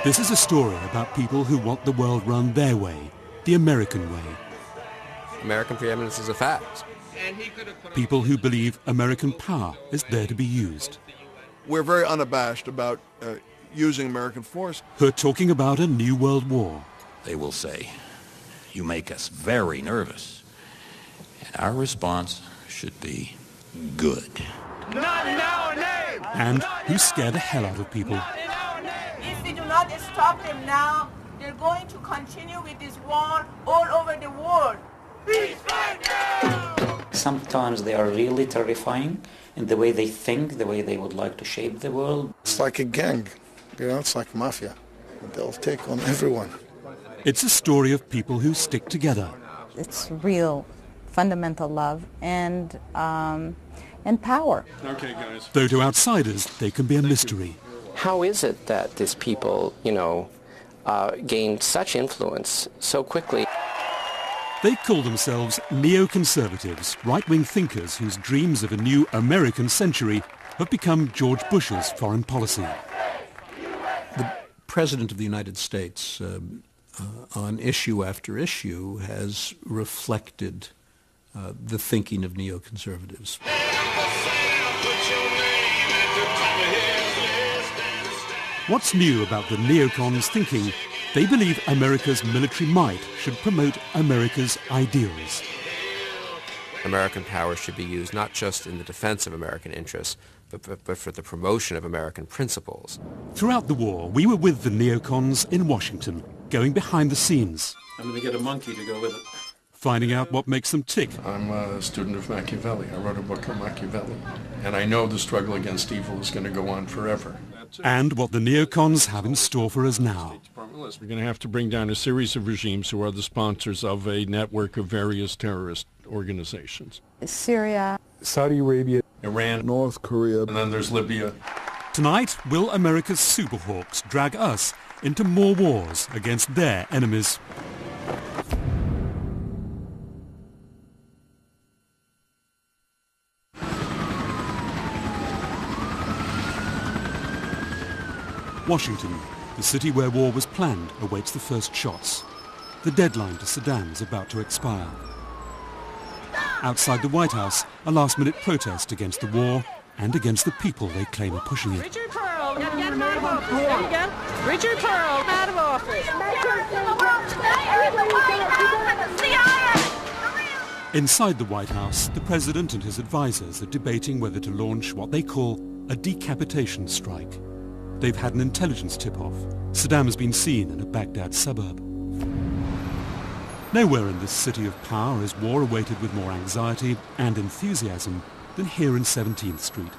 This is a story about people who want the world run their way, the American way. American preeminence is a fact. People who believe American power is there to be used. We're very unabashed about using American force. Who are talking about a new world war. They will say, "You make us very nervous." And our response should be, "Good." Not in our name! And who scare the hell out of people. If we do not stop them now, they're going to continue with this war all over the world. Peace right now! Sometimes they are really terrifying in the way they think, the way they would like to shape the world. It's like a gang, it's like mafia. They'll take on everyone. It's a story of people who stick together. It's real, fundamental love and power. Okay, guys. Though to outsiders, they can be a mystery. How is it that these people, gained such influence so quickly? They call themselves neoconservatives, right-wing thinkers whose dreams of a new American century have become George Bush's foreign policy. The President of the United States, on issue after issue, has reflected the thinking of neoconservatives. What's new about the neocons' thinking? They believe America's military might should promote America's ideals. American power should be used not just in the defense of American interests, but for the promotion of American principles. Throughout the war, we were with the neocons in Washington, going behind the scenes. I'm going to get a monkey to go with it. Finding out what makes them tick. I'm a student of Machiavelli. I wrote a book on Machiavelli. And I know the struggle against evil is going to go on forever. And what the neocons have in store for us now. We're going to have to bring down a series of regimes who are the sponsors of a network of various terrorist organizations. Syria, Saudi Arabia, Iran, North Korea. and then there's Libya. Tonight, will America's superhawks drag us into more wars against their enemies? Washington, the city where war was planned, awaits the first shots. The deadline to Saddam is about to expire. Outside the White House, a last-minute protest against the war and against the people they claim are pushing it. Richard Pearl, get him out of office. There you go. Richard Pearl, out of office. Inside the White House, the president and his advisors are debating whether to launch what they call a decapitation strike. They've had an intelligence tip-off. Saddam has been seen in a Baghdad suburb. Nowhere in this city of power is war awaited with more anxiety and enthusiasm than here in 17th Street.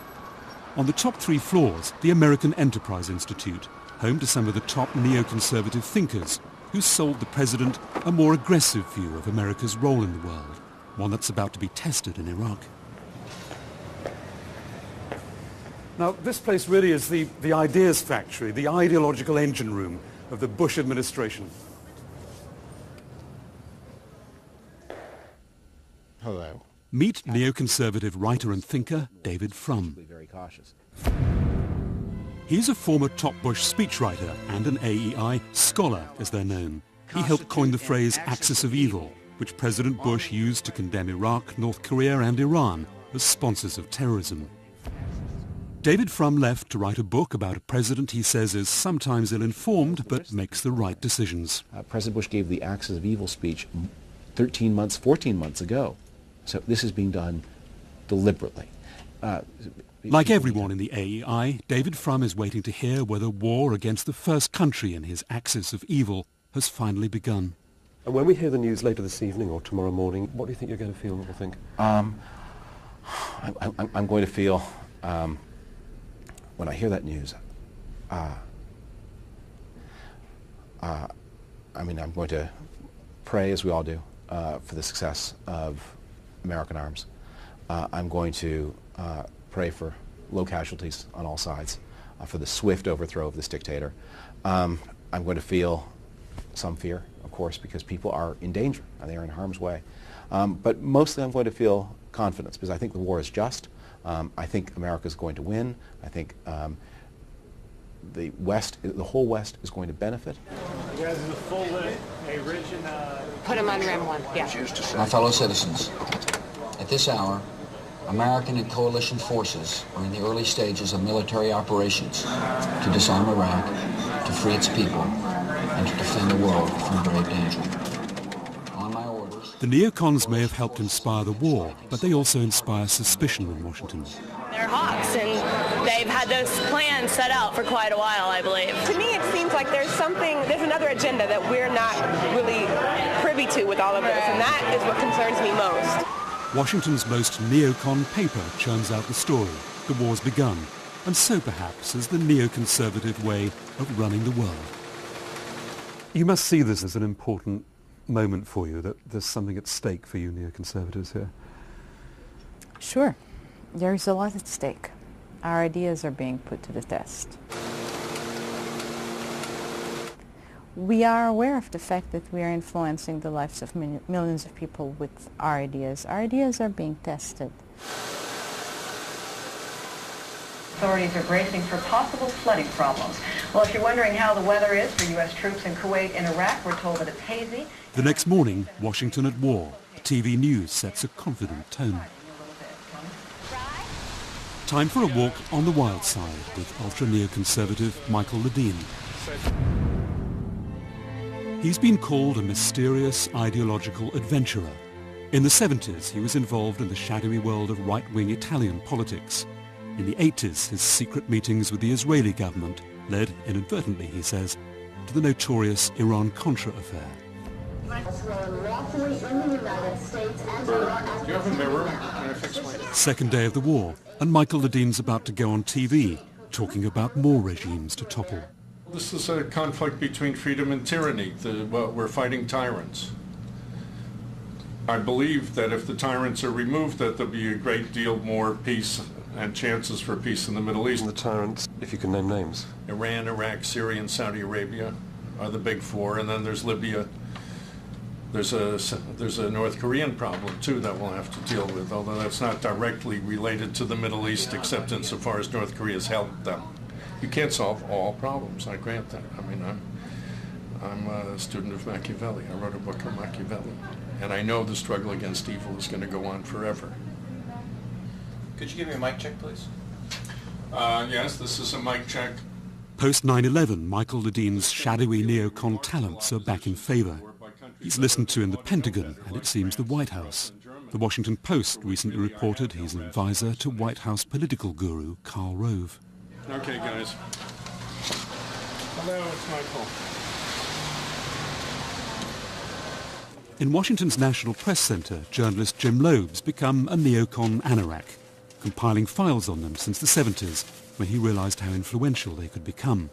On the top 3 floors, the American Enterprise Institute, home to some of the top neoconservative thinkers who sold the president a more aggressive view of America's role in the world, one that's about to be tested in Iraq. Now, this place really is the ideas factory, the ideological engine room of the Bush administration. Hello. Meet neoconservative writer and thinker David Frum. Very cautious. He's a former top Bush speechwriter and an AEI scholar, as they're known. He helped coin the phrase axis of evil, which President Bush used to condemn Iraq, North Korea and Iran as sponsors of terrorism. David Frum left to write a book about a president he says is sometimes ill-informed but makes the right decisions. President Bush gave the axis of evil speech 13 months, 14 months ago. So this is being done deliberately. Like everyone in the AEI, David Frum is waiting to hear whether war against the first country in his axis of evil has finally begun. And when we hear the news later this evening or tomorrow morning, what do you think you're going to feel or think? I'm going to feel, when I hear that news, I'm going to pray, as we all do, for the success of American arms. I'm going to pray for low casualties on all sides, for the swift overthrow of this dictator. I'm going to feel some fear, of course, because people are in danger and they are in harm's way. But mostly I'm going to feel confidence because I think the war is just. I think America's going to win. I think the whole West is going to benefit. You guys is a full lit, a rich and Put him on Rim 1, yeah. My fellow citizens, at this hour, American and coalition forces are in the early stages of military operations to disarm Iraq, to free its people, and to defend the world from grave danger. On my orders... The neocons may have helped inspire the war, but they also inspire suspicion in Washington. They're hawks, and they've had those plans set out for quite a while, I believe. To me, it seems like there's another agenda that we're not really privy to with all of this, and that is what concerns me most. Washington's most neocon paper churns out the story. The war's begun, and so perhaps is the neoconservative way of running the world. You must see this as an important moment for you, that there's something at stake for you neoconservatives here. Sure. There's a lot at stake. Our ideas are being put to the test. We are aware of the fact that we are influencing the lives of millions of people with our ideas. Our ideas are being tested. Authorities are bracing for possible flooding problems. Well, if you're wondering how the weather is for U.S. troops in Kuwait and Iraq, we're told that it's hazy. The next morning, Washington at war. TV news sets a confident tone. Time for a walk on the wild side with ultra-neoconservative Michael Ledeen. He's been called a mysterious ideological adventurer. In the 70s, he was involved in the shadowy world of right-wing Italian politics. In the 80s, his secret meetings with the Israeli government led, inadvertently, he says, to the notorious Iran-Contra affair. Do you have a mirror? Can I fix my... Second day of the war, and Michael Ledeen's about to go on TV, talking about more regimes to topple. This is a conflict between freedom and tyranny. We're fighting tyrants. I believe that if the tyrants are removed, that there'll be a great deal more peace and chances for peace in the Middle East. And the tyrants, if you can name names. Iran, Iraq, Syria, and Saudi Arabia are the big four, and then there's Libya. There's a North Korean problem, too, that we'll have to deal with, although that's not directly related to the Middle East, except insofar as North Korea's helped them. You can't solve all problems, I grant that. I mean, I'm a student of Machiavelli. I wrote a book on Machiavelli. And I know the struggle against evil is going to go on forever. Could you give me a mic check, please? Yes, this is a mic check. Post 9/11, Michael Ledeen's shadowy neocon talents are back in favor. He's listened to in the Pentagon, and it seems the White House. The Washington Post recently reported he's an advisor to White House political guru Karl Rove. Okay, guys. Hello, it's Michael. In Washington's National Press Center, journalist Jim Loeb's become a neocon anorak, compiling files on them since the 70s, when he realized how influential they could become.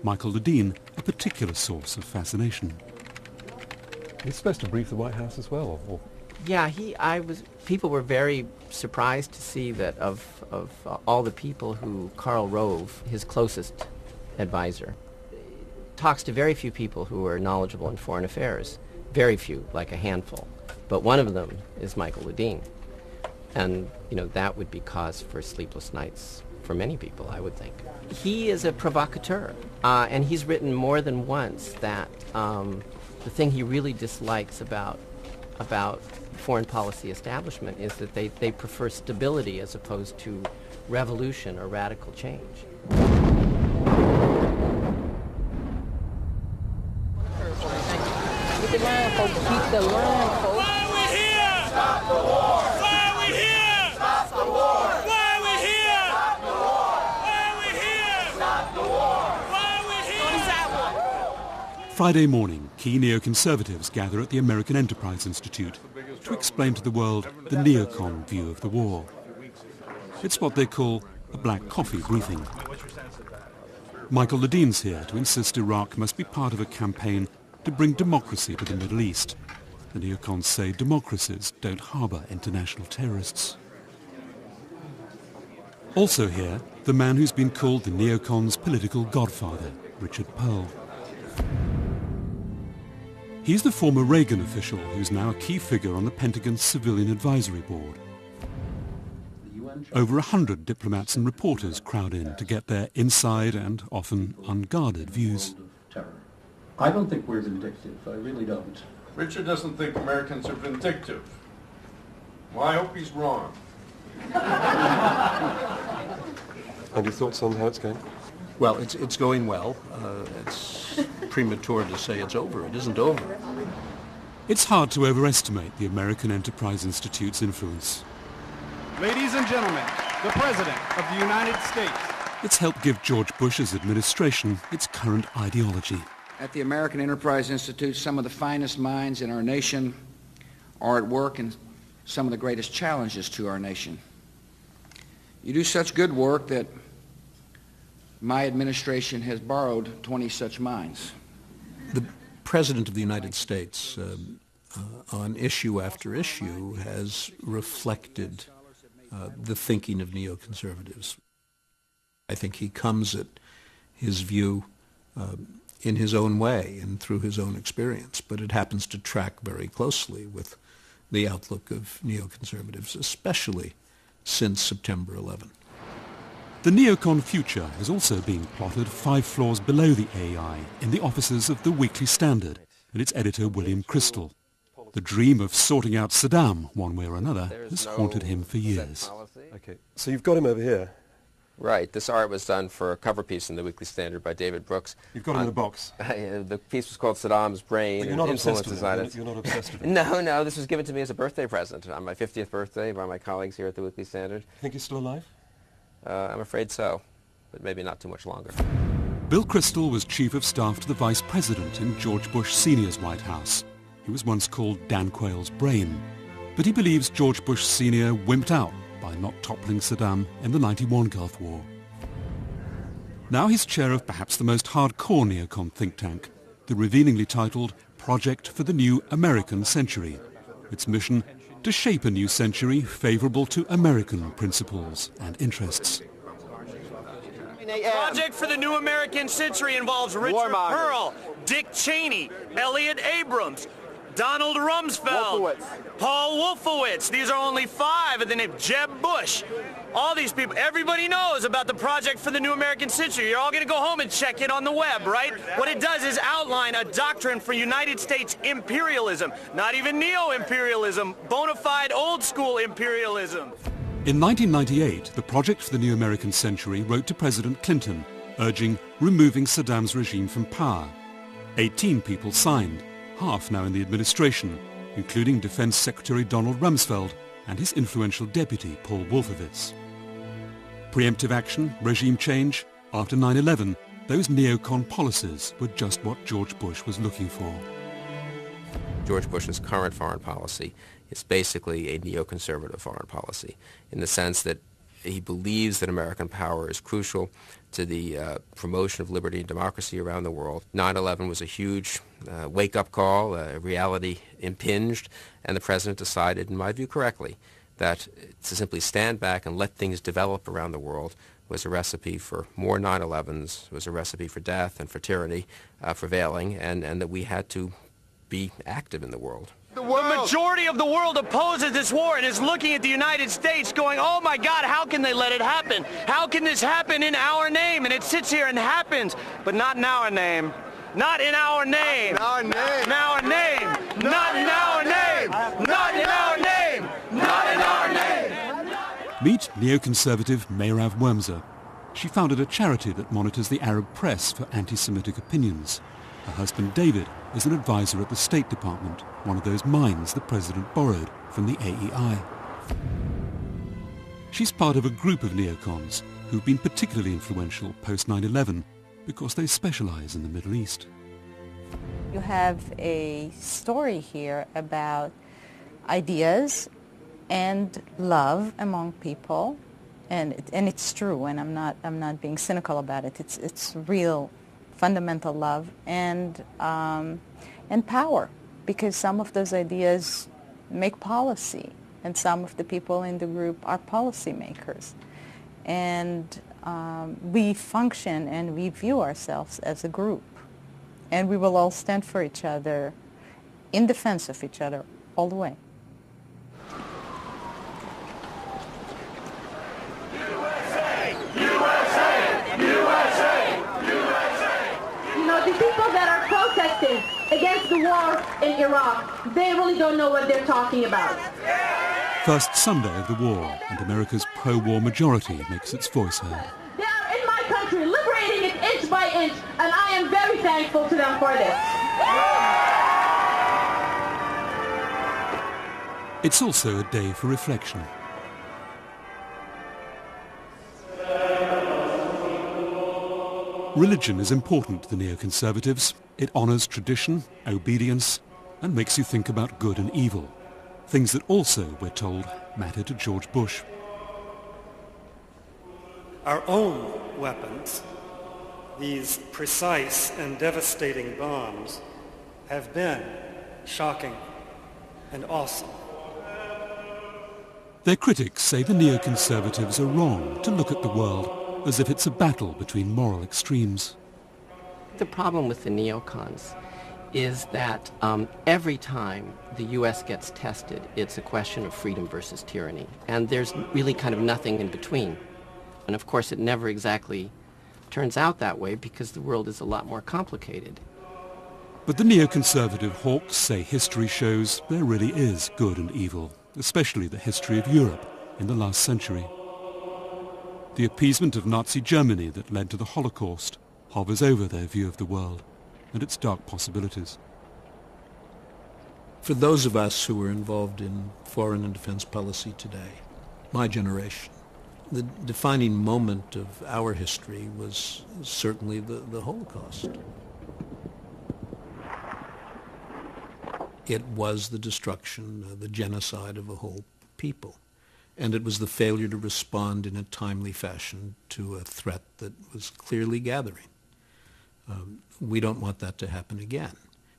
Michael Ledeen, a particular source of fascination. He's supposed to brief the White House as well. Or... Yeah, people were very surprised to see that of all the people who Karl Rove, his closest advisor, talks to very few people who are knowledgeable in foreign affairs. Very few, like a handful. But one of them is Michael Ledeen. And, that would be cause for sleepless nights for many people, I would think. He is a provocateur, and he's written more than once that the thing he really dislikes about foreign policy establishment is that they prefer stability as opposed to revolution or radical change. Keep the line, folks. Keep the line, folks. Why are we here? Stop the war! Why are we here? Stop the war! Why are we here? Stop the war! Why are we here? Stop the war! Why are we here? Friday morning, key neoconservatives gather at the American Enterprise Institute to explain to the world the neocon view of the war. It's what they call a black coffee briefing. Michael Ledeen's here to insist Iraq must be part of a campaign to bring democracy to the Middle East. The neocons say democracies don't harbour international terrorists. Also here, the man who's been called the neocons' political godfather, Richard Perle. He's the former Reagan official who's now a key figure on the Pentagon's Civilian Advisory Board. Over 100 diplomats and reporters crowd in to get their inside and often unguarded views. I don't think we're vindictive. I really don't. Richard doesn't think Americans are vindictive. Well, I hope he's wrong. And your thoughts on how it's going? Well, it's going well. It's premature to say it's over. It isn't over. It's hard to overestimate the American Enterprise Institute's influence. Ladies and gentlemen, the President of the United States. It's helped give George Bush's administration its current ideology. At the American Enterprise Institute, some of the finest minds in our nation are at work in some of the greatest challenges to our nation. You do such good work that my administration has borrowed 20 such minds. The President of the United States, on issue after issue, has reflected the thinking of neoconservatives. I think he comes at his view in his own way and through his own experience, but it happens to track very closely with the outlook of neoconservatives, especially since September 11. The neocon future is also being plotted 5 floors below the AEI in the offices of the Weekly Standard and its editor William Crystal. The dream of sorting out Saddam one way or another has haunted him for years. Okay, so you've got him over here. Right. This art was done for a cover piece in the Weekly Standard by David Brooks. You've got him in a box. The piece was called Saddam's Brain. But you're not obsessed with it. You're not obsessed with it. No. This was given to me as a birthday present on my 50th birthday by my colleagues here at the Weekly Standard. Think he's still alive? I'm afraid so, but maybe not too much longer. Bill Kristol was Chief of Staff to the Vice President in George Bush Sr.'s White House. He was once called Dan Quayle's brain, but he believes George Bush Sr. wimped out by not toppling Saddam in the '91 Gulf War. Now he's chair of perhaps the most hardcore neocon think tank, the revealingly titled Project for the New American Century. Its mission, to shape a new century favourable to American principles and interests. Project for the New American Century involves Richard Pearl, Dick Cheney, Elliot Abrams, Donald Rumsfeld, Paul Wolfowitz. These are only 5, and then Jeb Bush. All these people, everybody knows about the Project for the New American Century. You're all going to go home and check it on the web, right? What it does is outline a doctrine for United States imperialism, not even neo-imperialism, bona fide old-school imperialism. In 1998, the Project for the New American Century wrote to President Clinton, urging removing Saddam's regime from power. 18 people signed, half now in the administration, including Defense Secretary Donald Rumsfeld and his influential deputy, Paul Wolfowitz. Preemptive action, regime change, after 9/11, those neocon policies were just what George Bush was looking for. George Bush's current foreign policy is basically a neoconservative foreign policy in the sense that he believes that American power is crucial to the promotion of liberty and democracy around the world. 9/11 was a huge wake-up call, reality impinged, and the president decided, in my view correctly, that to simply stand back and let things develop around the world was a recipe for more 9/11s, was a recipe for death and for tyranny prevailing, and that we had to be active in the world. The majority of the world opposes this war and is looking at the United States going, oh my God, how can they let it happen? How can this happen in our name? And it sits here and happens, but not in our name. Not in our name. Not in our name. Not in our name. Not in our name. Not in our name. Meet neoconservative Mehrav Wormser. She founded a charity that monitors the Arab press for anti-Semitic opinions. Her husband David is an advisor at the State Department, one of those minds the president borrowed from the AEI. She's part of a group of neocons who've been particularly influential post 9/11 because they specialize in the Middle East. You have a story here about ideas and love among people, and it's true, and I'm not being cynical about it. It's real, fundamental love and power, because some of those ideas make policy, and some of the people in the group are policymakers, and we function and we view ourselves as a group, and we will all stand for each other in defense of each other all the way. protesting against the war in Iraq, they really don't know what they're talking about. First Sunday of the war, and America's pro-war majority makes its voice heard. They are in my country, liberating it inch by inch, and I am very thankful to them for this. It's also a day for reflection. Religion is important to the neoconservatives. It honors tradition, obedience, and makes you think about good and evil. Things that also, we're told, matter to George Bush. Our own weapons, these precise and devastating bombs, have been shocking and awesome. Their critics say the neoconservatives are wrong to look at the world as if it's a battle between moral extremes. The problem with the neocons is that every time the U.S. gets tested, it's a question of freedom versus tyranny. And there's really kind of nothing in between. And of course, it never exactly turns out that way because the world is a lot more complicated. But the neoconservative hawks say history shows there really is good and evil, especially the history of Europe in the last century. The appeasement of Nazi Germany that led to the Holocaust hovers over their view of the world and its dark possibilities. For those of us who are involved in foreign and defense policy today, my generation, the defining moment of our history was certainly the Holocaust. It was the destruction, the genocide of a whole people. And it was the failure to respond in a timely fashion to a threat that was clearly gathering. We don't want that to happen again.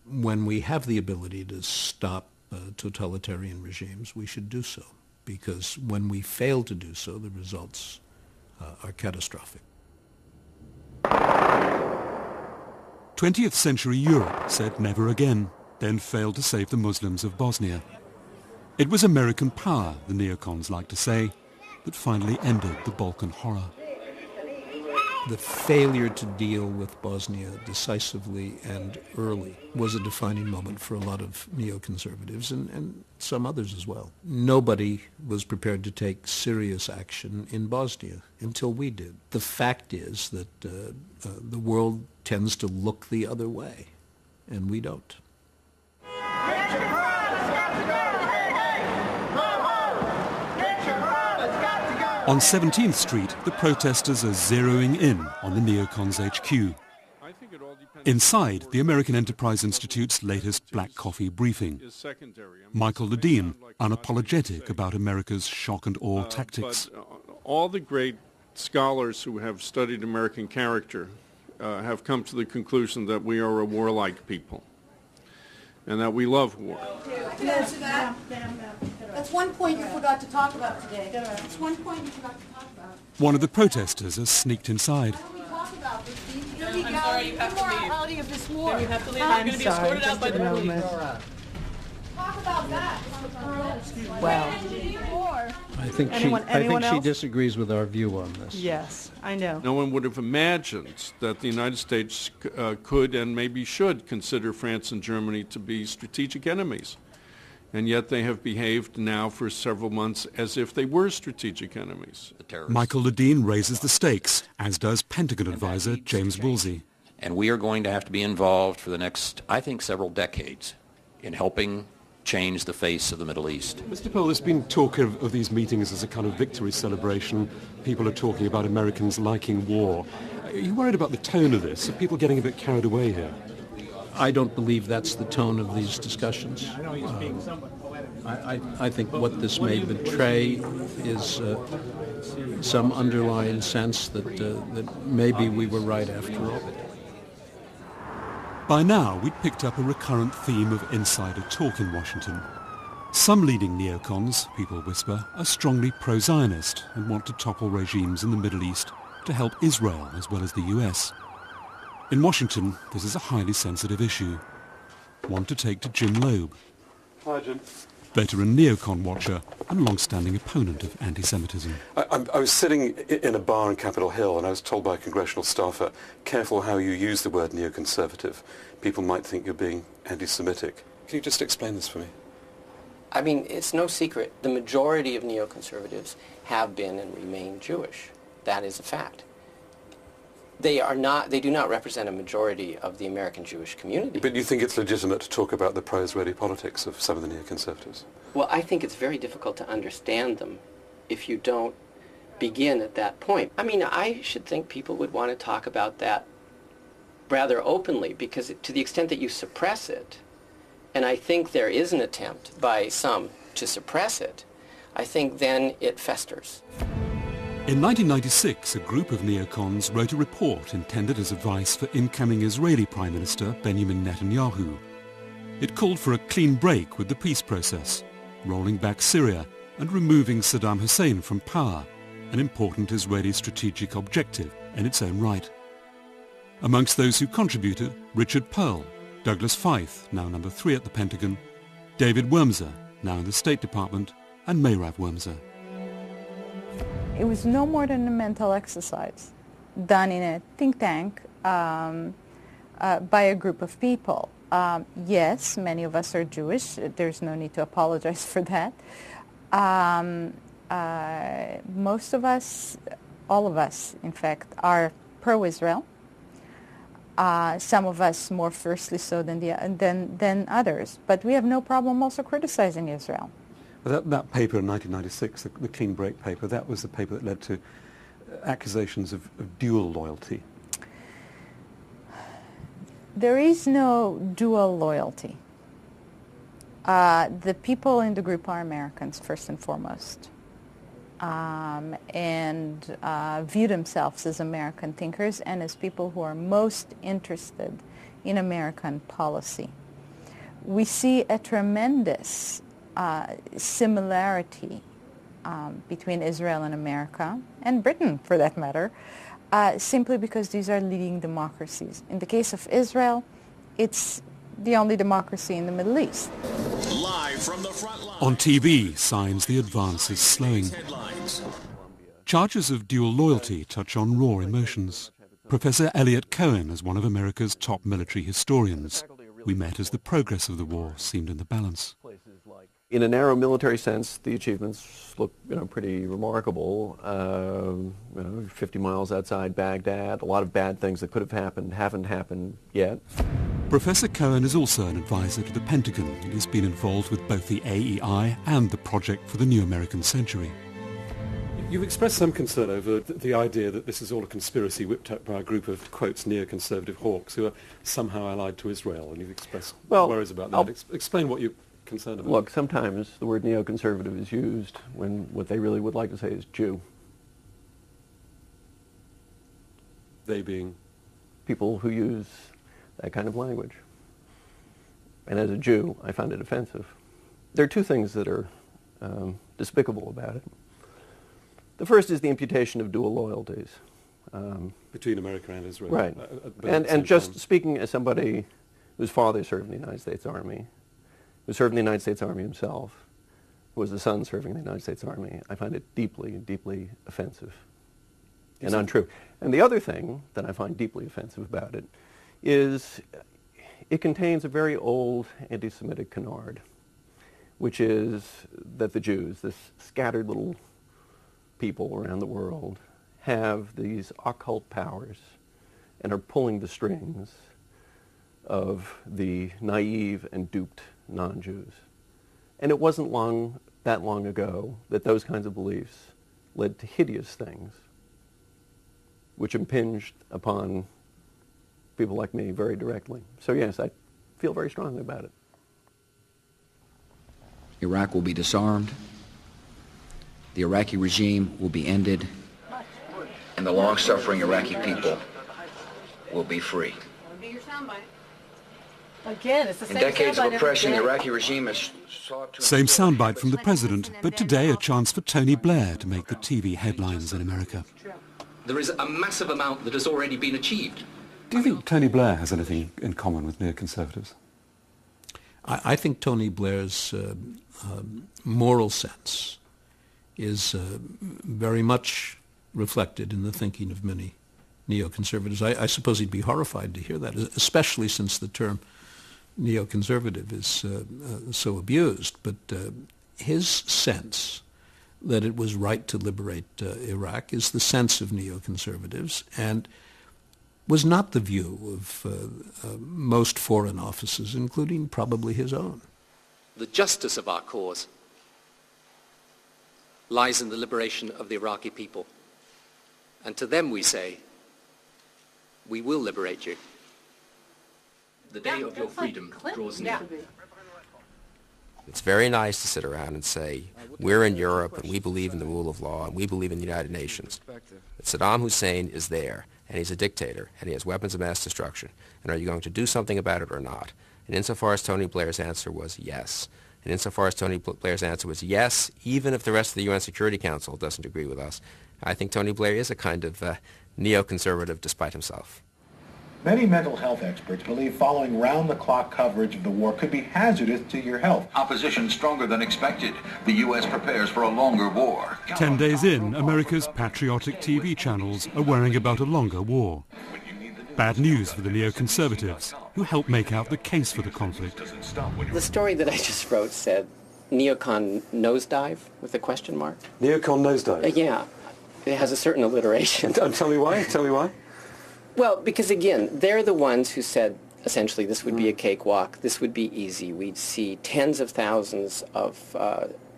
When we have the ability to stop totalitarian regimes, we should do so, because when we fail to do so, the results are catastrophic. 20th century Europe said never again, then failed to save the Muslims of Bosnia. It was American power, the neocons like to say, that finally ended the Balkan horror. The failure to deal with Bosnia decisively and early was a defining moment for a lot of neoconservatives and some others as well. Nobody was prepared to take serious action in Bosnia until we did. The fact is that the world tends to look the other way, and we don't. On 17th Street, the protesters are zeroing in on the neocons HQ. Inside, the American Enterprise Institute's latest black coffee briefing. Michael Ledeen, unapologetic about America's shock and awe tactics. But all the great scholars who have studied American character have come to the conclusion that we are a warlike people and that we love war. That's one point you forgot to talk about today. That's one point you forgot to talk about. One of the protesters has sneaked inside. I'm sorry, you have to leave. Of this war. You have to leave. You're going to be escorted out by the police. Talk about that. Well, I think she disagrees with our view on this. yes, I know. No one would have imagined that the United States could and maybe should consider France and Germany to be strategic enemies. And yet they have behaved now for several months as if they were strategic enemies. Michael Ledeen raises the stakes, as does Pentagon advisor James Woolsey. And we are going to have to be involved for the next, I think, several decades in helping change the face of the Middle East. Mr. Pohl, there's been talk of these meetings as a kind of victory celebration. People are talking about Americans liking war. Are you worried about the tone of this? Are people getting a bit carried away here? I don't believe that's the tone of these discussions. I think what this may betray is some underlying sense that maybe we were right after all. By now, we'd picked up a recurrent theme of insider talk in Washington. Some leading neocons, people whisper, are strongly pro-Zionist and want to topple regimes in the Middle East to help Israel as well as the US. In Washington, this is a highly sensitive issue, one to take to Jim Loeb. Hi, Jim. veteran neocon watcher and long-standing opponent of anti-Semitism. I was sitting in a bar on Capitol Hill and I was told by a congressional staffer, careful how you use the word neoconservative. People might think you're being anti-Semitic. Can you just explain this for me? I mean, it's no secret. The majority of neoconservatives have been and remain Jewish. That is a fact. They do not represent a majority of the American Jewish community. But you think it's legitimate to talk about the pro-Israeli politics of some of the neoconservatives? Well, I think it's very difficult to understand them if you don't begin at that point. I mean, I should think people would want to talk about that rather openly, because to the extent that you suppress it, and I think there is an attempt by some to suppress it, I think then it festers. In 1996, a group of neocons wrote a report intended as advice for incoming Israeli Prime Minister Benjamin Netanyahu. It called for a clean break with the peace process, rolling back Syria and removing Saddam Hussein from power, an important Israeli strategic objective in its own right. Amongst those who contributed, Richard Perle, Douglas Feith, now number 3 at the Pentagon, David Wurmser, now in the State Department, and Meyrav Wurmser. It was no more than a mental exercise done in a think tank by a group of people. Yes, many of us are Jewish. There's no need to apologize for that. Most of us, all of us, in fact, are pro-Israel. Some of us more fiercely so than others. But we have no problem also criticizing Israel. Well, that paper in 1996, the Clean Break paper, that was the paper that led to accusations of dual loyalty. There is no dual loyalty. The people in the group are Americans, first and foremost, and view themselves as American thinkers and as people who are most interested in American policy. We see a tremendous similarity between Israel and America, and Britain for that matter, simply because these are leading democracies. In the case of Israel, it's the only democracy in the Middle East. Live from the front line. On TV, signs the advance is slowing. Charges of dual loyalty touch on raw emotions. Professor Elliot Cohen is one of America's top military historians. We met as the progress of the war seemed in the balance. In a narrow military sense, the achievements look, pretty remarkable. 50 miles outside Baghdad, a lot of bad things that could have happened haven't happened yet. Professor Cohen is also an advisor to the Pentagon and has been involved with both the AEI and the Project for the New American Century. You've expressed some concern over the idea that this is all a conspiracy whipped up by a group of, quotes, neoconservative hawks who are somehow allied to Israel, and you've expressed worries about that. Explain what you're concerned about. Look, sometimes the word neoconservative is used when what they really would like to say is Jew. They being? People who use that kind of language. And as a Jew, I find it offensive. There are two things that are despicable about it. The first is the imputation of dual loyalties. Between America and Israel. Right. And just speaking as somebody whose father served in the United States Army, who served in the United States Army himself, who was the son serving in the United States Army, I find it deeply, deeply offensive and untrue. And the other thing that I find deeply offensive about it is it contains a very old anti-Semitic canard, which is that the Jews, this scattered little people around the world, have these occult powers and are pulling the strings of the naive and duped non-Jews. And it wasn't that long ago that those kinds of beliefs led to hideous things which impinged upon people like me very directly. So yes, I feel very strongly about it. Iraq will be disarmed, the Iraqi regime will be ended, and the long-suffering Iraqi people will be free. Again, it's the same In decades of soundbite oppression, the every day. Iraqi regime has sought to... Same soundbite from the president, but today a chance for Tony Blair to make the TV headlines in America. There is a massive amount that has already been achieved. Do you think Tony Blair has anything in common with neoconservatives? I think Tony Blair's moral sense is very much reflected in the thinking of many neoconservatives. I suppose he'd be horrified to hear that, especially since the term neoconservative is so abused. But his sense that it was right to liberate Iraq is the sense of neoconservatives, and was not the view of most foreign offices, including probably his own. The justice of our cause lies in the liberation of the Iraqi people. And to them we say, we will liberate you. The day of your freedom draws near. It's very nice to sit around and say, we're in Europe and we believe in the rule of law and we believe in the United Nations. But Saddam Hussein is there, and he's a dictator, and he has weapons of mass destruction. And are you going to do something about it or not? And insofar as Tony Blair's answer was yes, and insofar as Tony Blair's answer was yes, even if the rest of the UN Security Council doesn't agree with us, I think Tony Blair is a kind of neoconservative despite himself. Many mental health experts believe following round-the-clock coverage of the war could be hazardous to your health. Opposition stronger than expected. The U.S. prepares for a longer war. 10 days in, America's patriotic TV channels are worrying about a longer war. Bad news for the neoconservatives, who helped make out the case for the conflict. The story that I just wrote said, neocon nosedive, with a question mark. Neocon nosedive? Yeah. It has a certain alliteration. Tell me why. Tell me why. Well, because again, they're the ones who said, essentially, this would be a cakewalk, this would be easy. We'd see tens of thousands of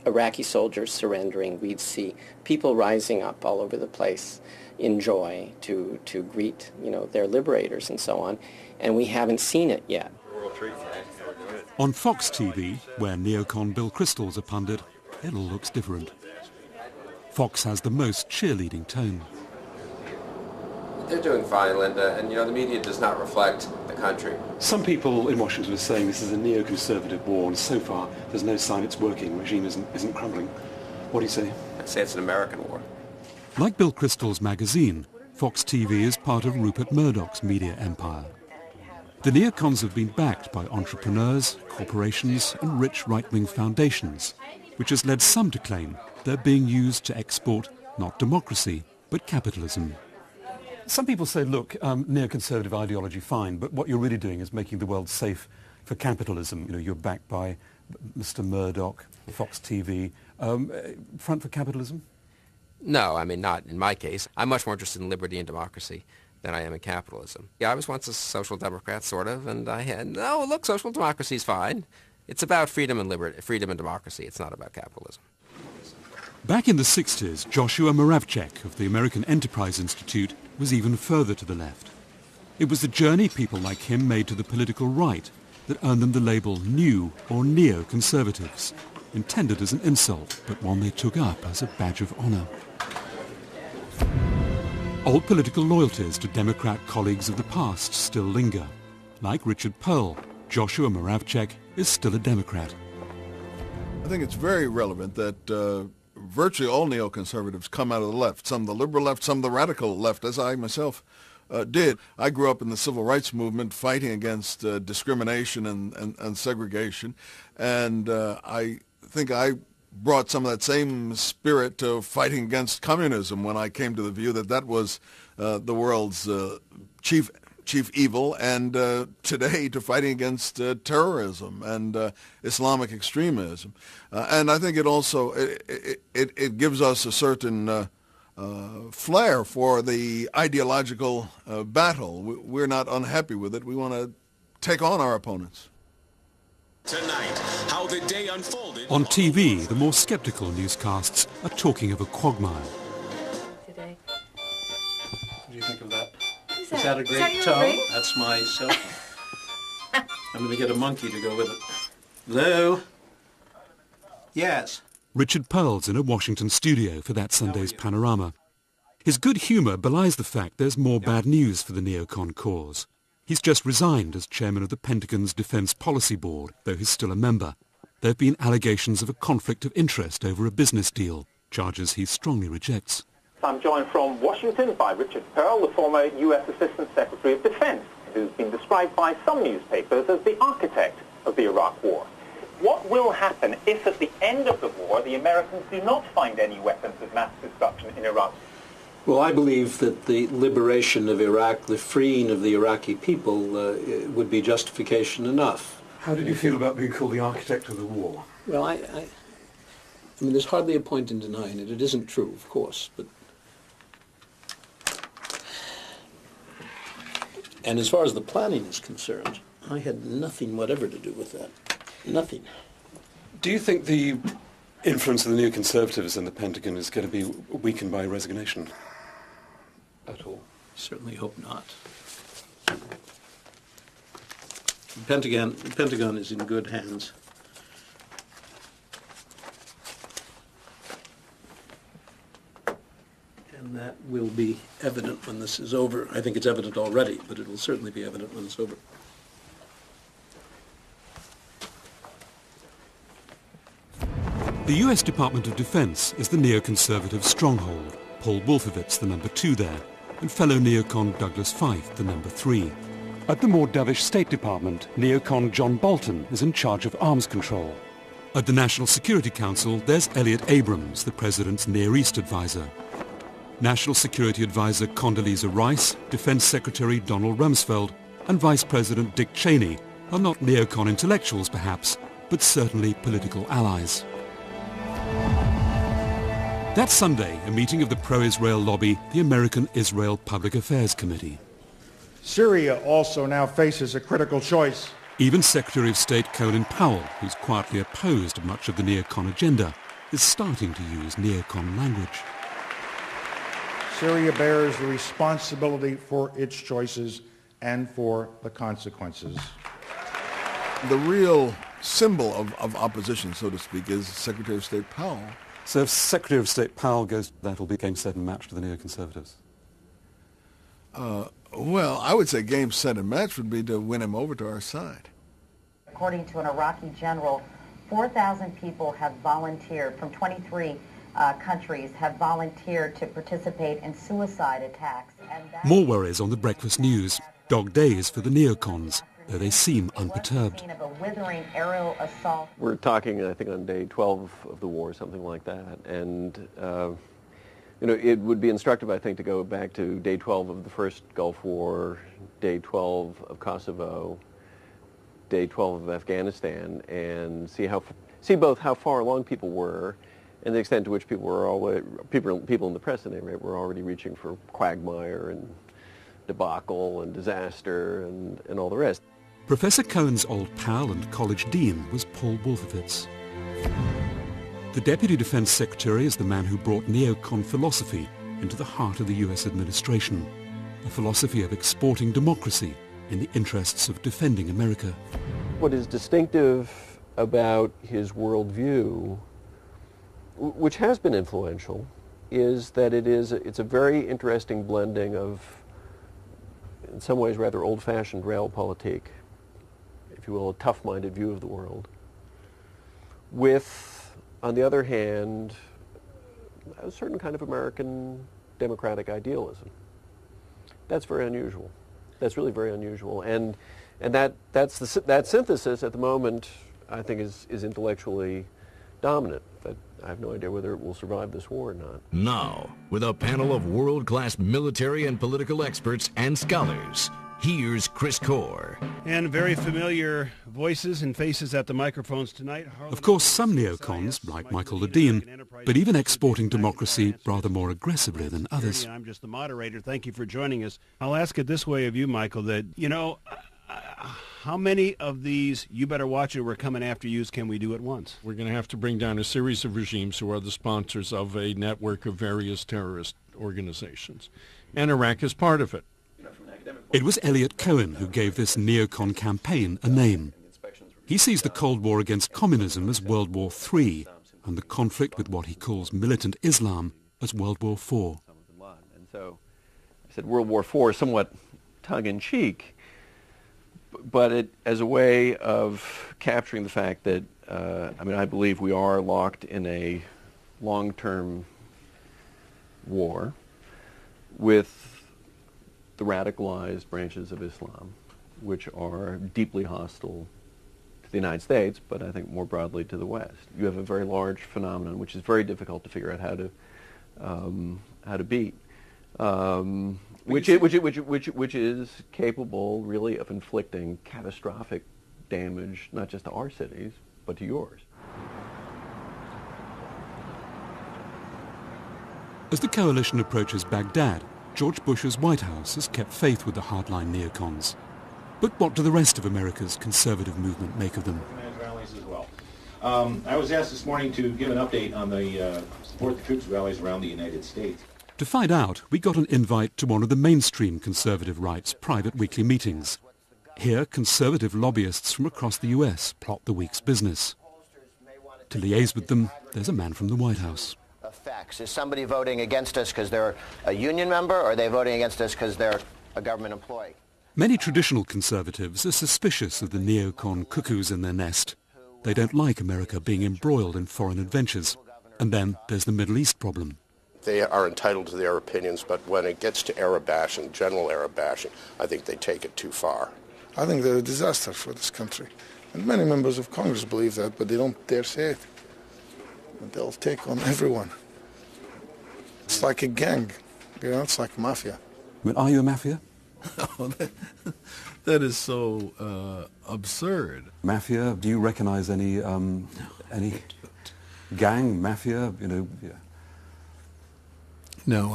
Iraqi soldiers surrendering. We'd see people rising up all over the place in joy to greet, their liberators and so on. And we haven't seen it yet. On Fox TV, where neocon Bill Kristol's a pundit, it all looks different. Fox has the most cheerleading tone. They're doing fine, Linda, and the media does not reflect the country. Some people in Washington are saying this is a neoconservative war, and so far there's no sign it's working. The regime isn't crumbling. What do you say? I'd say it's an American war. Like Bill Kristol's magazine, Fox TV is part of Rupert Murdoch's media empire. The neocons have been backed by entrepreneurs, corporations, and rich right-wing foundations, which has led some to claim they're being used to export not democracy, but capitalism. Some people say, look, neoconservative ideology, fine, but what you're really doing is making the world safe for capitalism. You're backed by Mr. Murdoch, Fox TV. Front for capitalism? No, not in my case. I'm much more interested in liberty and democracy than I am in capitalism. Yeah, I was once a social democrat, sort of, and I had, look, social democracy's fine. It's about freedom and liberty, freedom and democracy. It's not about capitalism. Back in the 60s, Joshua Moravcsik of the American Enterprise Institute was even further to the left. It was the journey people like him made to the political right that earned them the label new or neoconservatives, intended as an insult, but one they took up as a badge of honor. Old political loyalties to Democrat colleagues of the past still linger. Like Richard Pearl, Joshua Moravcsik is still a Democrat. I think it's very relevant that virtually all neoconservatives come out of the left, some the liberal left, some the radical left, as I myself did. I grew up in the civil rights movement fighting against discrimination and segregation, and I think I brought some of that same spirit to fighting against communism when I came to the view that that was the world's chief evil, and today to fighting against terrorism and Islamic extremism. And I think it also, it gives us a certain flair for the ideological battle. We're not unhappy with it. We want to take on our opponents. Tonight, how the day unfolded. On TV, the more skeptical newscasts are talking of a quagmire. What do you think of that? Is that a great tone? That's my cell phone. I'm going to get a monkey to go with it. Hello? Yes. Richard Pearl's in a Washington studio for that Sunday's Panorama. His good humour belies the fact there's more bad news for the neocon cause. He's just resigned as chairman of the Pentagon's Defense Policy Board, though he's still a member. There have been allegations of a conflict of interest over a business deal, charges he strongly rejects. I'm joined from Washington by Richard Pearl, the former U.S. Assistant Secretary of Defense, who's been described by some newspapers as the architect of the Iraq War. What will happen if at the end of the war the Americans do not find any weapons of mass destruction in Iraq? Well, I believe that the liberation of Iraq, the freeing of the Iraqi people, would be justification enough. How did you feel about being called the architect of the war? Well, I mean, there's hardly a point in denying it. It isn't true, of course, but... And as far as the planning is concerned, I had nothing whatever to do with that. Nothing. Do you think the influence of the neoconservatives in the Pentagon is going to be weakened by resignation at all? Certainly hope not. The Pentagon is in good hands. And that will be evident when this is over. I think it's evident already, but it will certainly be evident when it's over. The US Department of Defense is the neoconservative stronghold, Paul Wolfowitz, the number 2 there, and fellow neocon Douglas Feith, the number 3. At the more dovish State Department, neocon John Bolton is in charge of arms control. At the National Security Council, there's Elliot Abrams, the President's Near East advisor. National Security Advisor Condoleezza Rice, Defense Secretary Donald Rumsfeld, and Vice President Dick Cheney are not neocon intellectuals, perhaps, but certainly political allies. That Sunday, a meeting of the pro-Israel lobby, the American Israel Public Affairs Committee. Syria also now faces a critical choice. Even Secretary of State Colin Powell, who's quietly opposed much of the neocon agenda, is starting to use neocon language. Syria bears the responsibility for its choices and for the consequences. The real symbol of opposition, so to speak, is Secretary of State Powell. So if Secretary of State Powell goes, that'll be game, set, and match to the neoconservatives? Well, I would say game, set, and match would be to win him over to our side. According to an Iraqi general, 4,000 people have volunteered from 23 countries have volunteered to participate in suicide attacks. More worries on the breakfast news. Dog days for the neocons, though they seem unperturbed. Of a withering aerial assault. We're talking, I think, on day 12 of the war, something like that. And, you know, it would be instructive, I think, to go back to day 12 of the first Gulf War, day 12 of Kosovo, day 12 of Afghanistan, and see both how far along people were and the extent to which people were already, people in the press, at any rate, were already reaching for quagmire and debacle and disaster and all the rest. Professor Cohen's old pal and college dean was Paul Wolfowitz. The Deputy Defense Secretary is the man who brought neocon philosophy into the heart of the US administration, a philosophy of exporting democracy in the interests of defending America. What is distinctive about his worldview, which has been influential, is that it's a very interesting blending of, in some ways, rather old-fashioned realpolitik, if you will, a tough-minded view of the world, with, on the other hand, a certain kind of American democratic idealism. That's very unusual. That's really very unusual, and that synthesis at the moment, I think, is intellectually dominant. But I have no idea whether it will survive this war or not. Now, with a panel of world-class military and political experts and scholars, here's Chris Core. And very familiar voices and faces at the microphones tonight. Of course, some neocons, like Michael Ledeen, but even exporting democracy rather more aggressively than others. I'm just the moderator. Thank you for joining us. I'll ask it this way of you, Michael, that, you know, how many of these "you better watch it, we're coming after yous" can we do at once? We're going to have to bring down a series of regimes who are the sponsors of a network of various terrorist organizations. And Iraq is part of it. It was Elliot Cohen who gave this neocon campaign a name. He sees the Cold War against communism as World War III and the conflict with what he calls militant Islam as World War IV. And so I said World War IV somewhat tongue-in-cheek, but as a way of capturing the fact that, I believe we are locked in a long-term war with the radicalized branches of Islam, which are deeply hostile to the United States, but I think more broadly to the West. You have a very large phenomenon which is very difficult to figure out how to beat, which is capable really of inflicting catastrophic damage not just to our cities but to yours. As the coalition approaches Baghdad, George Bush's White House has kept faith with the hardline neocons. But what do the rest of America's conservative movement make of them? Rallies as well. I was asked this morning to give an update on the support the troops rallies around the United States. To find out, we got an invite to one of the mainstream conservative right's private weekly meetings. Here, conservative lobbyists from across the US plot the week's business. To liaise with them, there's a man from the White House. Effects. Is somebody voting against us because they're a union member, or are they voting against us because they're a government employee? Many traditional conservatives are suspicious of the neocon cuckoos in their nest. They don't like America being embroiled in foreign adventures. And then there's the Middle East problem. They are entitled to their opinions, but when it gets to Arab bashing, general Arab bashing, I think they take it too far. I think they're a disaster for this country. And many members of Congress believe that, but they don't dare say it. They'll take on everyone. It's like a gang, you know, it's like mafia. I mean, are you a mafia? Oh, that is so absurd. Mafia? Do you recognize any gang, mafia, you know? Yeah. No,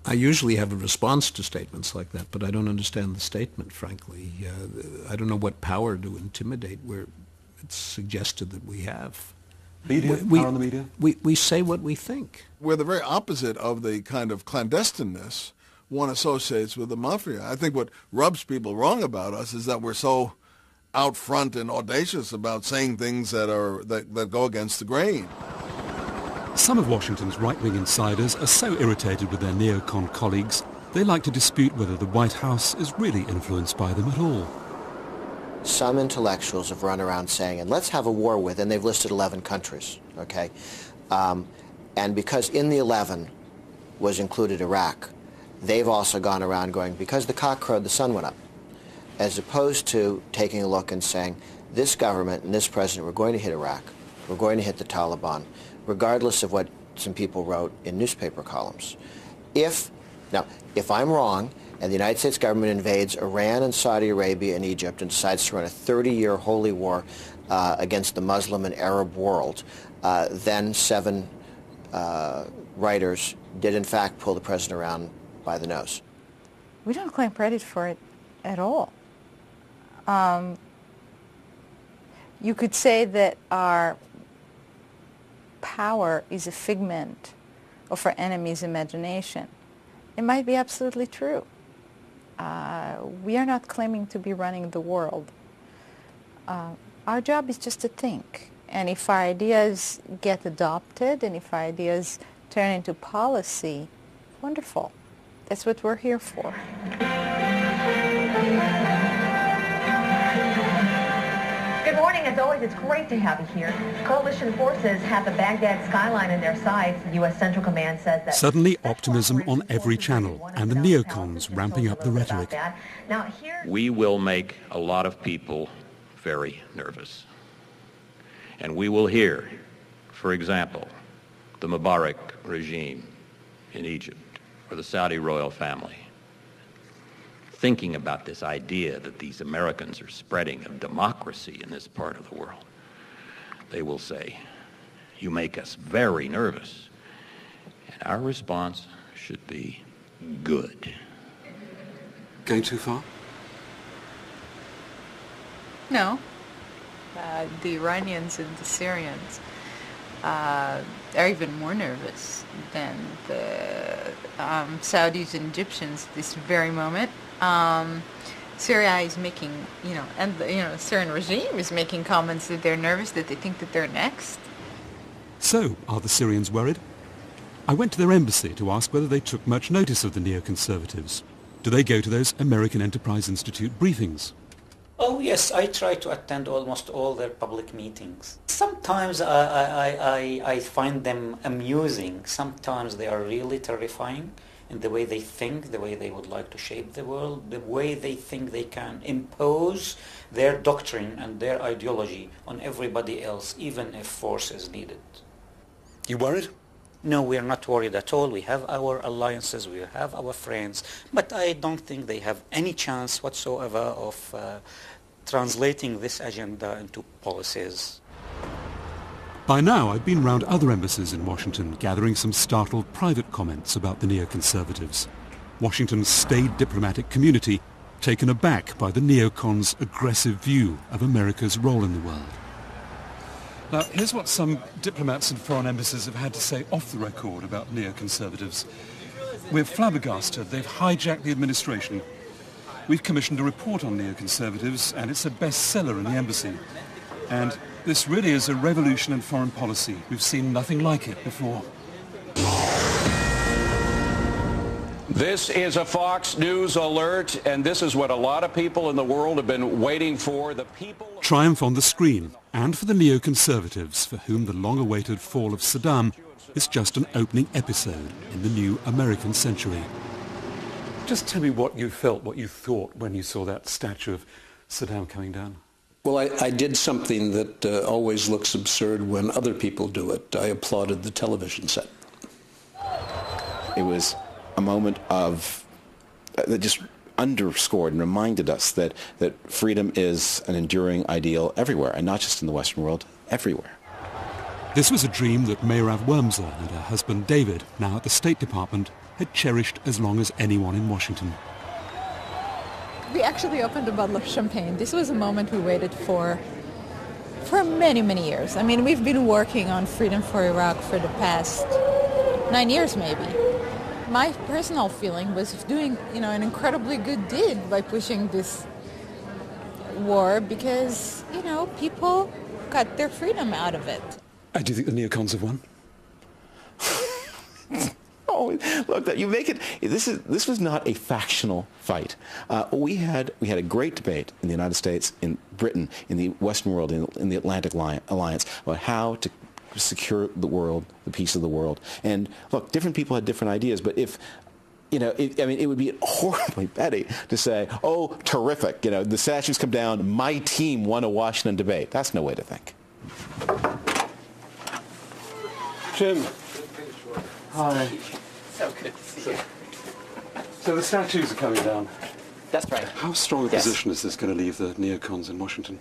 I usually have a response to statements like that, but I don't understand the statement, frankly. I don't know what power to intimidate where it's suggested that we have. Media? Power on the media? We say what we think. We're the very opposite of the kind of clandestineness one associates with the mafia. I think what rubs people wrong about us is that we're so out front and audacious about saying things that go against the grain. Some of Washington's right-wing insiders are so irritated with their neocon colleagues, they like to dispute whether the White House is really influenced by them at all. Some intellectuals have run around saying, and let's have a war with, and they've listed 11 countries, okay? And because in the 11 was included Iraq, they've also gone around going, because the cock crowed, the sun went up, as opposed to taking a look and saying, this government and this president, we're going to hit Iraq, we're going to hit the Taliban, regardless of what some people wrote in newspaper columns. If I'm wrong, and the United States government invades Iran and Saudi Arabia and Egypt and decides to run a 30-year holy war against the Muslim and Arab world, then 7 writers did in fact pull the president around by the nose. We don't claim credit for it at all. You could say that our power is a figment of our enemy's imagination. It might be absolutely true. We are not claiming to be running the world. Our job is just to think. And if our ideas get adopted and if our ideas turn into policy, wonderful. That's what we're here for. Good morning. As always, it's great to have you here. Coalition forces have the Baghdad skyline in their sights. The U.S. Central Command says that... Suddenly optimism on every channel, and the neocons ramping up the rhetoric. We will make a lot of people very nervous. And we will hear, for example, the Mubarak regime in Egypt or the Saudi royal family thinking about this idea that these Americans are spreading of democracy in this part of the world. They will say, you make us very nervous. And our response should be good. Going too far? No. The Iranians and the Syrians are even more nervous than the Saudis and Egyptians this very moment. Syria is making, and the Syrian regime is making comments that they're nervous, that they think that they're next. So, are the Syrians worried? I went to their embassy to ask whether they took much notice of the neoconservatives. Do they go to those American Enterprise Institute briefings? Oh yes, I try to attend almost all their public meetings. Sometimes I find them amusing. Sometimes they are really terrifying. in the way they think, the way they would like to shape the world, the way they think they can impose their doctrine and their ideology on everybody else, even if force is needed. You worried? No, we are not worried at all. We have our alliances, we have our friends, but I don't think they have any chance whatsoever of translating this agenda into policies. By now, I've been round other embassies in Washington, gathering some startled private comments about the neoconservatives. Washington's staid diplomatic community taken aback by the neocons' aggressive view of America's role in the world. Now, here's what some diplomats and foreign embassies have had to say off the record about neoconservatives. We're flabbergasted. They've hijacked the administration. We've commissioned a report on neoconservatives, and it's a bestseller in the embassy. And this really is a revolution in foreign policy. We've seen nothing like it before. This is a Fox News alert, and this is what a lot of people in the world have been waiting for. The people... Triumph on the screen, and for the neoconservatives, for whom the long-awaited fall of Saddam is just an opening episode in the new American century. Just tell me what you felt, what you thought when you saw that statue of Saddam coming down. Well, I did something that always looks absurd when other people do it. I applauded the television set. It was a moment of that just underscored and reminded us that freedom is an enduring ideal everywhere, and not just in the Western world, everywhere. This was a dream that Meyrav Wormser and her husband David, now at the State Department, had cherished as long as anyone in Washington. We actually opened a bottle of champagne. This was a moment we waited for many, many years. I mean, we've been working on freedom for Iraq for the past 9 years, maybe. My personal feeling was doing, an incredibly good deed by pushing this war because, people got their freedom out of it. Do you think the neocons have won? Oh, look! You make it. This was not a factional fight. We had a great debate in the United States, in Britain, in the Western world, in the Atlantic Alliance about how to secure the world, the peace of the world. And look, different people had different ideas, but if it would be horribly petty to say, "Oh, terrific! The statues come down. My team won a Washington debate." That's no way to think. Jim. Hi. So good to see you. So the statues are coming down. That's right. How strong a position is this going to leave the neocons in Washington?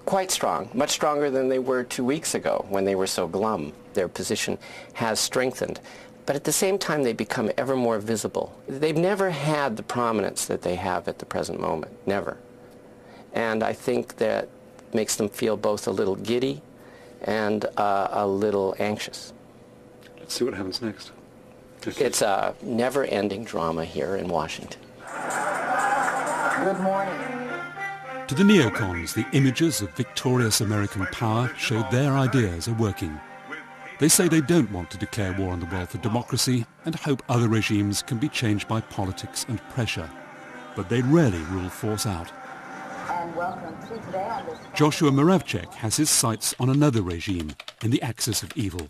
Quite strong. Much stronger than they were 2 weeks ago when they were so glum. Their position has strengthened. But at the same time, they become ever more visible. They've never had the prominence that they have at the present moment. Never. And I think that makes them feel both a little giddy and a little anxious. Let's see what happens next. It's a never-ending drama here in Washington. Good morning. To the neocons, the images of victorious American power showed their ideas are working. They say they don't want to declare war on the world for democracy and hope other regimes can be changed by politics and pressure. But they rarely rule force out. And welcome to Today on this... Joshua Moravchik has his sights on another regime in the axis of evil.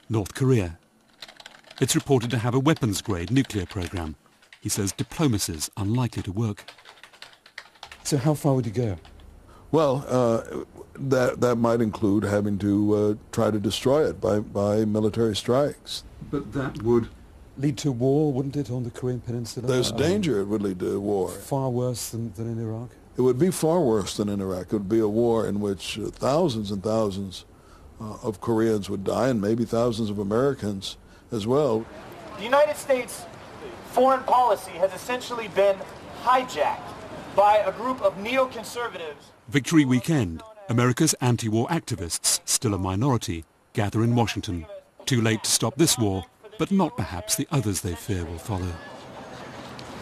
North Korea. It's reported to have a weapons-grade nuclear program. He says diplomacy's unlikely to work. So how far would you go? Well, that might include having to try to destroy it by military strikes. But that would lead to war, wouldn't it, on the Korean Peninsula? There's danger it would lead to war. Far worse than in Iraq? It would be far worse than in Iraq. It would be a war in which thousands and thousands of Koreans would die, and maybe thousands of Americans as well. The United States foreign policy has essentially been hijacked by a group of neoconservatives. Victory weekend. America's anti-war activists, still a minority, gather in Washington. Too late to stop this war, but not perhaps the others they fear will follow.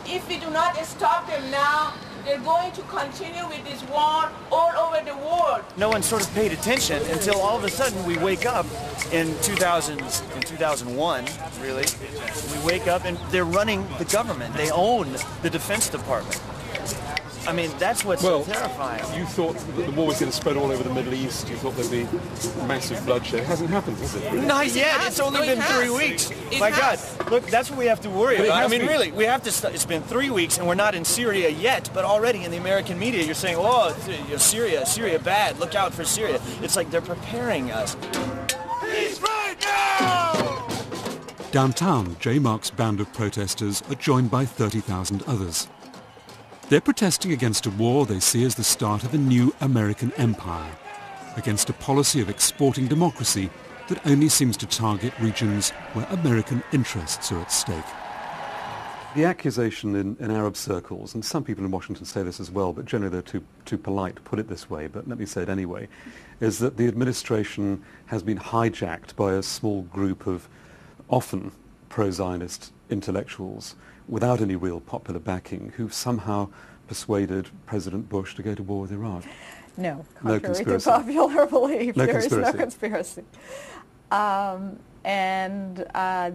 If we do not stop them now, they're going to continue with this war all over the world. No one sort of paid attention until all of a sudden we wake up in 2001, really. We wake up and they're running the government. They own the Defense Department. I mean, that's what's so terrifying. You thought that the war was going to spread all over the Middle East. You thought there'd be massive bloodshed. It hasn't happened, has it? Really? Not yet. It's only been 3 weeks. My God. Look, that's what we have to worry about. I mean, really, we have to... It's been 3 weeks, and we're not in Syria yet, but already in the American media, you're saying, oh, Syria bad. Look out for Syria. It's like they're preparing us. He's right now! Downtown, J. Mark's band of protesters are joined by 30,000 others. They're protesting against a war they see as the start of a new American empire, against a policy of exporting democracy that only seems to target regions where American interests are at stake. The accusation in Arab circles, and some people in Washington say this as well, but generally they're too polite to put it this way, but let me say it anyway, is that the administration has been hijacked by a small group of often pro-Zionist intellectuals without any real popular backing who've somehow persuaded President Bush to go to war with Iraq. No, contrary to conspiracy. popular belief, No there is no conspiracy. conspiracy.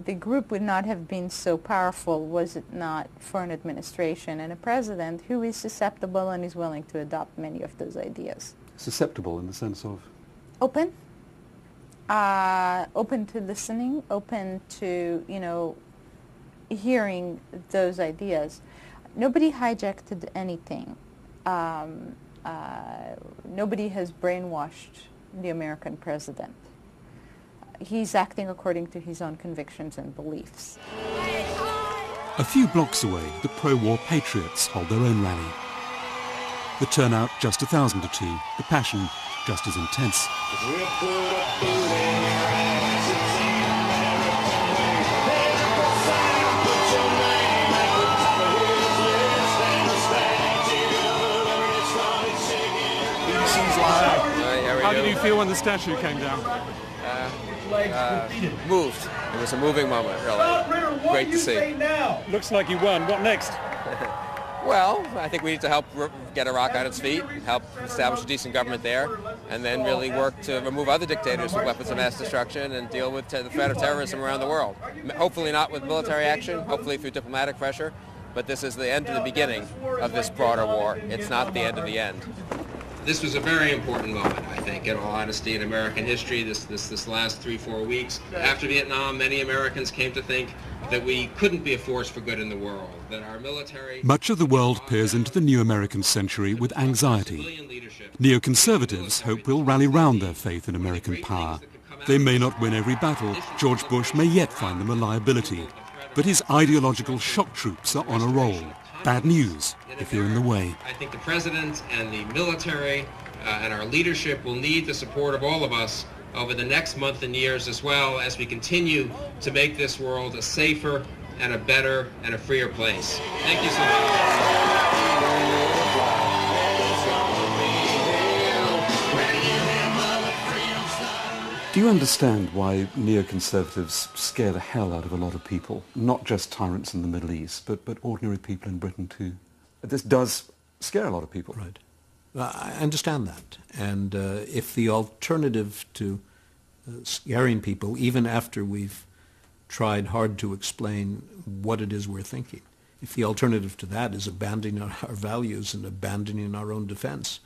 The group would not have been so powerful was it not for an administration and a president who is susceptible and is willing to adopt many of those ideas. Susceptible in the sense of? Open. Open to listening, open to, hearing those ideas. Nobody hijacked anything. Nobody has brainwashed the American president. He's acting according to his own convictions and beliefs. A few blocks away, the pro-war patriots hold their own rally. The turnout just 1,000 or 2, the passion just as intense. How did you feel when the statue came down? Moved. It was a moving moment, really. Great to see. Looks like you won. What next? Well, I think we need to help get Iraq on its feet, help establish a decent government there, and then really work to remove other dictators with weapons of mass destruction and deal with the threat of terrorism around the world. Hopefully not with military action, hopefully through diplomatic pressure, but this is the end of the beginning of this broader war. It's not the end of the end. This was a very important moment, I think, in all honesty, in American history, this last 3-4 weeks. After Vietnam, many Americans came to think that we couldn't be a force for good in the world, that our military... Much of the world peers into the new American century with anxiety. Neoconservatives hope we'll rally round their faith in American power. They may not win every battle. George Bush may yet find them a liability. But his ideological shock troops are on a roll. Bad news if you're in the way. I think the president and the military and our leadership will need the support of all of us over the next month and years as well as we continue to make this world a safer and a better and a freer place. Thank you so much. Do you understand why neoconservatives scare the hell out of a lot of people? Not just tyrants in the Middle East, but ordinary people in Britain too. This does scare a lot of people. Right. I understand that. And if the alternative to scaring people, even after we've tried hard to explain what it is we're thinking, if the alternative to that is abandoning our values and abandoning our own defense,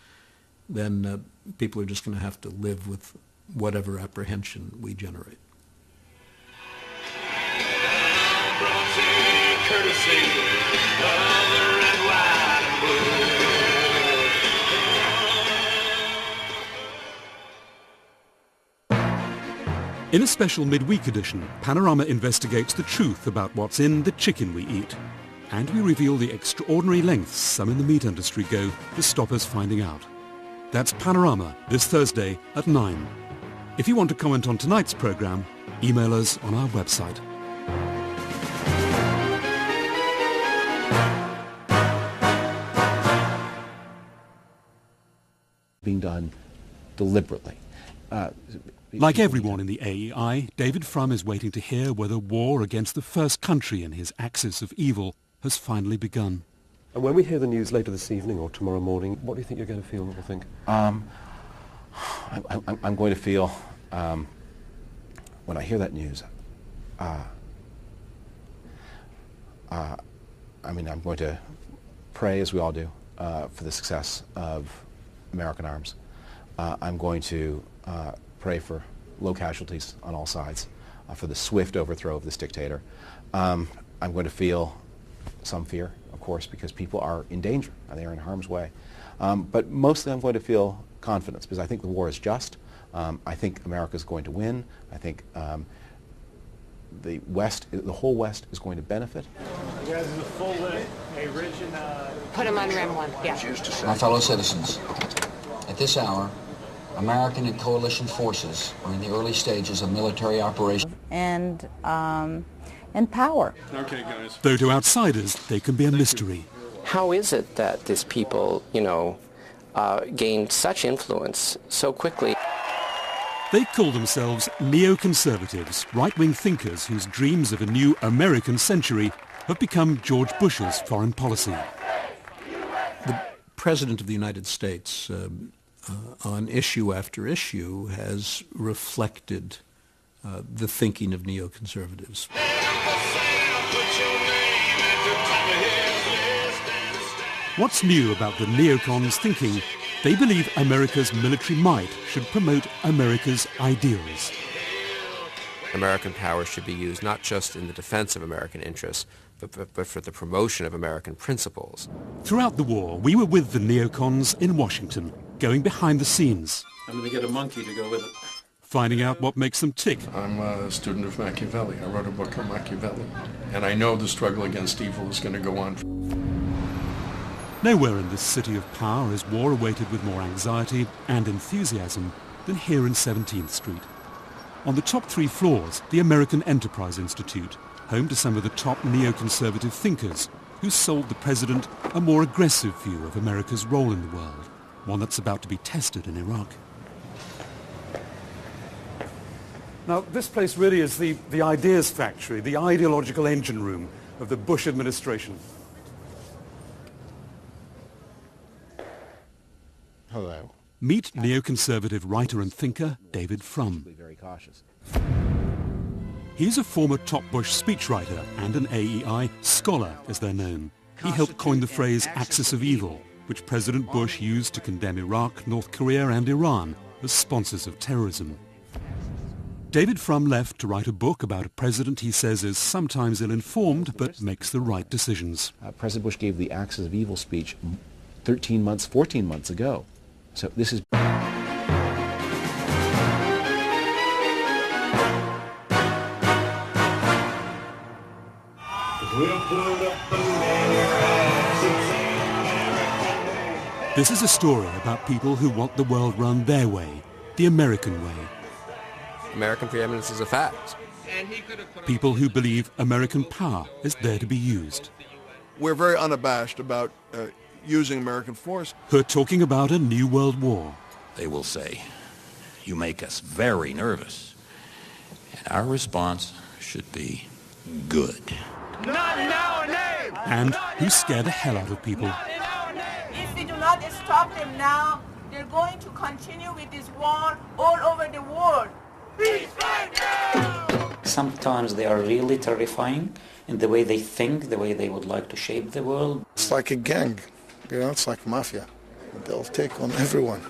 then people are just going to have to live with whatever apprehension we generate. In a special midweek edition, Panorama investigates the truth about what's in the chicken we eat. And we reveal the extraordinary lengths some in the meat industry go to stop us finding out. That's Panorama, this Thursday at 9. If you want to comment on tonight's programme, email us on our website. Being done deliberately. Like everyone in the AEI, David Frum is waiting to hear whether war against the first country in his axis of evil has finally begun. And when we hear the news later this evening or tomorrow morning, what do you think you're going to feel or think? I'm going to feel, when I hear that news, I'm going to pray, as we all do, for the success of American arms. I'm going to pray for low casualties on all sides, for the swift overthrow of this dictator. I'm going to feel some fear, of course, because people are in danger. They are in harm's way. But mostly I'm going to feel confidence, because I think the war is just. I think America is going to win. I think the whole West is going to benefit. You guys, a full Put him on REM 1, yeah. My fellow citizens, at this hour, American and coalition forces are in the early stages of military operation. And power. Okay, guys. Though to outsiders, they can be a mystery. How is it that these people, gained such influence so quickly? They call themselves neoconservatives, right-wing thinkers whose dreams of a new American century have become George Bush's foreign policy. The President of the United States, on issue after issue, has reflected the thinking of neoconservatives. What's new about the neocons' thinking? They believe America's military might should promote America's ideals. American power should be used not just in the defense of American interests, but for the promotion of American principles. Throughout the war, we were with the neocons in Washington, going behind the scenes. I'm going to get a monkey to go with it. Finding out what makes them tick. I'm a student of Machiavelli. I wrote a book on Machiavelli. And I know the struggle against evil is going to go on. Nowhere in this city of power is war awaited with more anxiety and enthusiasm than here in 17th Street. On the top 3 floors, the American Enterprise Institute, home to some of the top neoconservative thinkers who sold the president a more aggressive view of America's role in the world, one that's about to be tested in Iraq. Now, this place really is the ideas factory, the ideological engine room of the Bush administration. Hello. Meet neoconservative writer and thinker David Frum. Be very cautious. He's a former top Bush speechwriter and an AEI scholar, as they're known. He helped coin the phrase axis of evil, which President Bush used to condemn Iraq, North Korea and Iran as sponsors of terrorism. David Frum left to write a book about a president he says is sometimes ill-informed but makes the right decisions. President Bush gave the axis of evil speech 14 months ago. So this is... This is a story about people who want the world run their way, the American way. American preeminence is a fact. People who believe American power is there to be used. We're very unabashed about using American force. Her talking about a new world war. They will say, "You make us very nervous." And our response should be, "Good." Not in our name! And who scare the hell out of people. If we do not stop them now, they're going to continue with this war all over the world. Sometimes they are really terrifying in the way they think, the way they would like to shape the world. It's like a gang, it's like mafia. They'll take on everyone.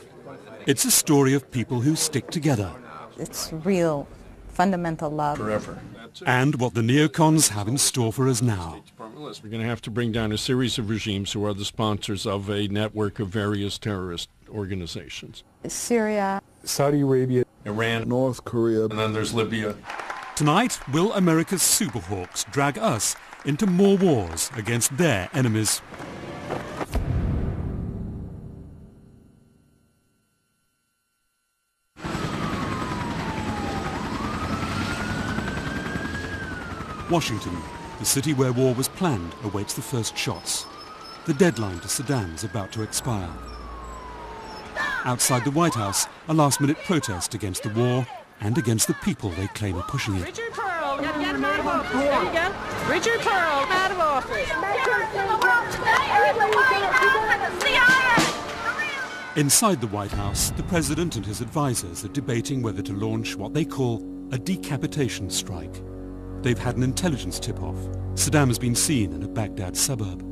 It's a story of people who stick together. It's real, fundamental love. Forever. And what the neocons have in store for us now. We're going to have to bring down a series of regimes who are the sponsors of a network of various terrorist organizations. Syria, Saudi Arabia, Iran, North Korea, and then there's Libya. Tonight, will America's superhawks drag us into more wars against their enemies? Washington, the city where war was planned, awaits the first shots. The deadline to Saddam is about to expire. Outside the White House, a last-minute protest against the war and against the people they claim are pushing it. Richard Pearl, get him out of office. There you go. Richard Pearl, out of office. Inside the White House, the president and his advisors are debating whether to launch what they call a decapitation strike. They've had an intelligence tip-off. Saddam has been seen in a Baghdad suburb.